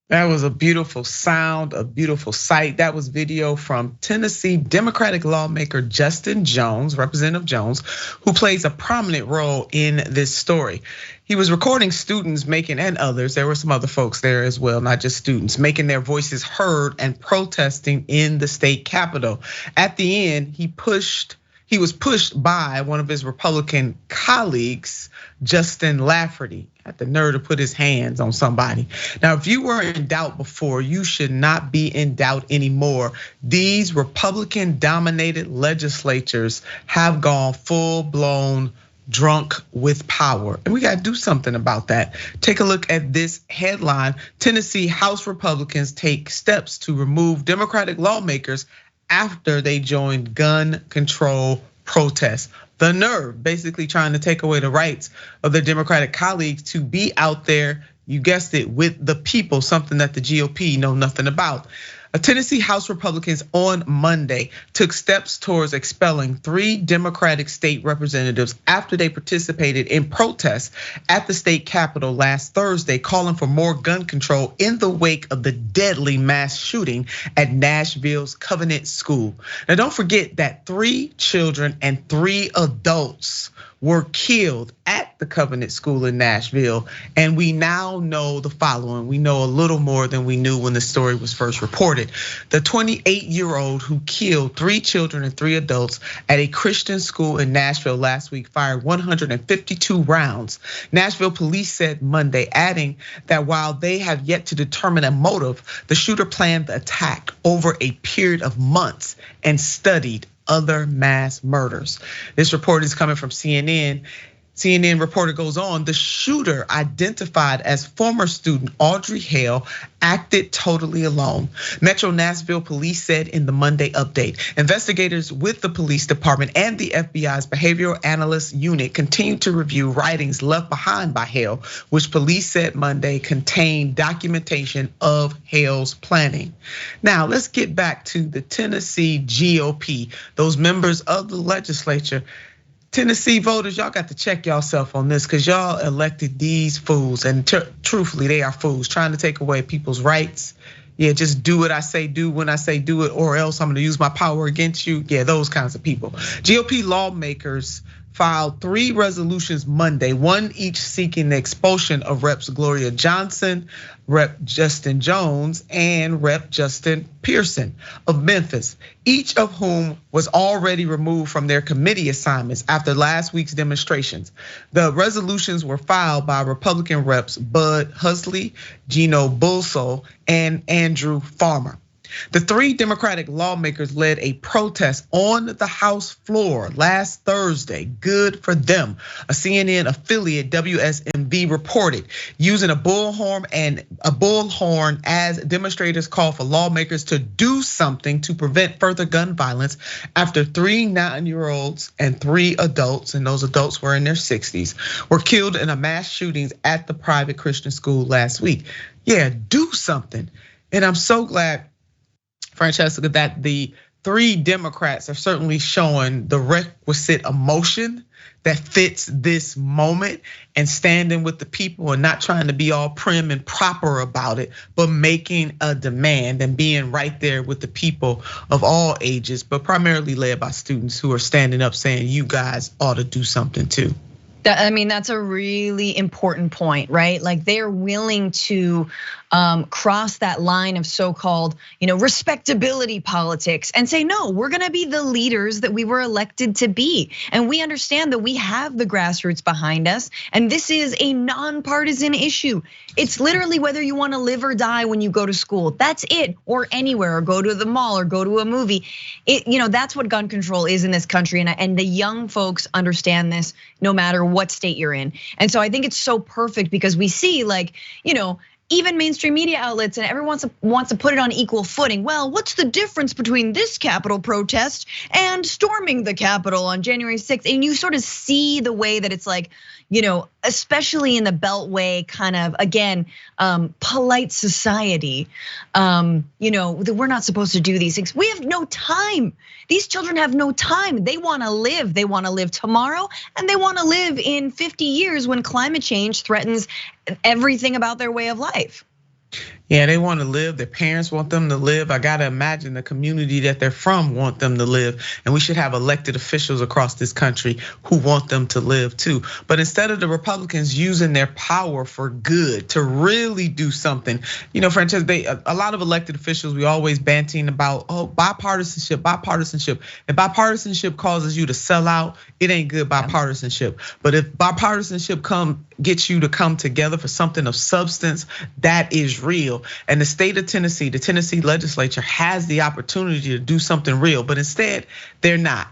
That was a beautiful sound, a beautiful sight. That was video from Tennessee Democratic lawmaker Justin Jones, Representative Jones, who plays a prominent role in this story. He was recording students making, and others, there were some other folks there as well, not just students, making their voices heard and protesting in the state capitol. At the end, he was pushed by one of his Republican colleagues, Justin Lafferty, had the nerve to put his hands on somebody. Now, if you were in doubt before, you should not be in doubt anymore. These Republican dominated legislatures have gone full blown drunk with power. And we gotta do something about that. Take a look at this headline. Tennessee House Republicans take steps to remove Democratic lawmakers after they joined gun control protests. The nerve, basically trying to take away the rights of their Democratic colleagues to be out there, you guessed it, with the people, something that the GOP know nothing about. Tennessee House Republicans on Monday took steps towards expelling 3 Democratic state representatives after they participated in protests at the state capitol last Thursday, calling for more gun control in the wake of the deadly mass shooting at Nashville's Covenant School. Now, don't forget that 3 children and 3 adults were killed at the Covenant School in Nashville. And we now know the following. We know a little more than we knew when the story was first reported. The 28-year-old who killed 3 children and 3 adults at a Christian school in Nashville last week fired 152 rounds. Nashville police said Monday, adding that while they have yet to determine a motive, the shooter planned the attack over a period of months and studied other mass murders. This report is coming from CNN. CNN reporter goes on, the shooter, identified as former student Audrey Hale, acted totally alone. Metro Nashville police said in the Monday update, investigators with the police department and the FBI's behavioral analyst unit continue to review writings left behind by Hale, which police said Monday contained documentation of Hale's planning. Now, let's get back to the Tennessee GOP, those members of the legislature. Tennessee voters, y'all got to check yourself on this, because y'all elected these fools, and truthfully, they are fools trying to take away people's rights. Yeah, just do what I say do when I say do it, or else I'm gonna use my power against you. Yeah, those kinds of people. GOP lawmakers filed 3 resolutions Monday, one each seeking the expulsion of Reps Gloria Johnson, Rep Justin Jones, and Rep Justin Pearson of Memphis, each of whom was already removed from their committee assignments after last week's demonstrations. The resolutions were filed by Republican reps Bud Hulsey, Gino Bulso, and Andrew Farmer. The 3 Democratic lawmakers led a protest on the House floor last Thursday. Good for them. A CNN affiliate, WSMV, reported using a bullhorn as demonstrators called for lawmakers to do something to prevent further gun violence after 3 9-year-olds and 3 adults, and those adults were in their 60s, were killed in a mass shootings at the private Christian school last week. Yeah, do something. And I'm so glad, Francesca, that the 3 Democrats are certainly showing the requisite emotion that fits this moment and standing with the people and not trying to be all prim and proper about it, but making a demand and being right there with the people of all ages, but primarily led by students who are standing up saying, you guys ought to do something too. I mean, that's a really important point, right? Like, they're willing to cross that line of so-called, respectability politics and say, no, we're gonna be the leaders that we were elected to be. And we understand that we have the grassroots behind us, and this is a nonpartisan issue. It's literally whether you wanna live or die when you go to school. That's it, or anywhere, or go to the mall, or go to a movie. That's what gun control is in this country, and the young folks understand this no matter what state you're in. And so I think it's so perfect because we see, like, even mainstream media outlets and everyone wants to put it on equal footing. Well, what's the difference between this Capitol protest and storming the Capitol on January 6th? And you sort of see the way that it's like, especially in the Beltway kind of, again, polite society, that we're not supposed to do these things. We have no time. These children have no time. They wanna live. They wanna live tomorrow, and they wanna live in 50 years when climate change threatens everything about their way of life. Yeah, they want to live. Their parents want them to live. I gotta imagine the community that they're from want them to live. And we should have elected officials across this country who want them to live too. But instead of the Republicans using their power for good to really do something, Francesca, a lot of elected officials, we always banting about, bipartisanship, bipartisanship. If bipartisanship causes you to sell out, it ain't good bipartisanship. But if bipartisanship gets you to come together for something of substance, that is real. And the state of Tennessee, the Tennessee legislature has the opportunity to do something real, but instead they're not.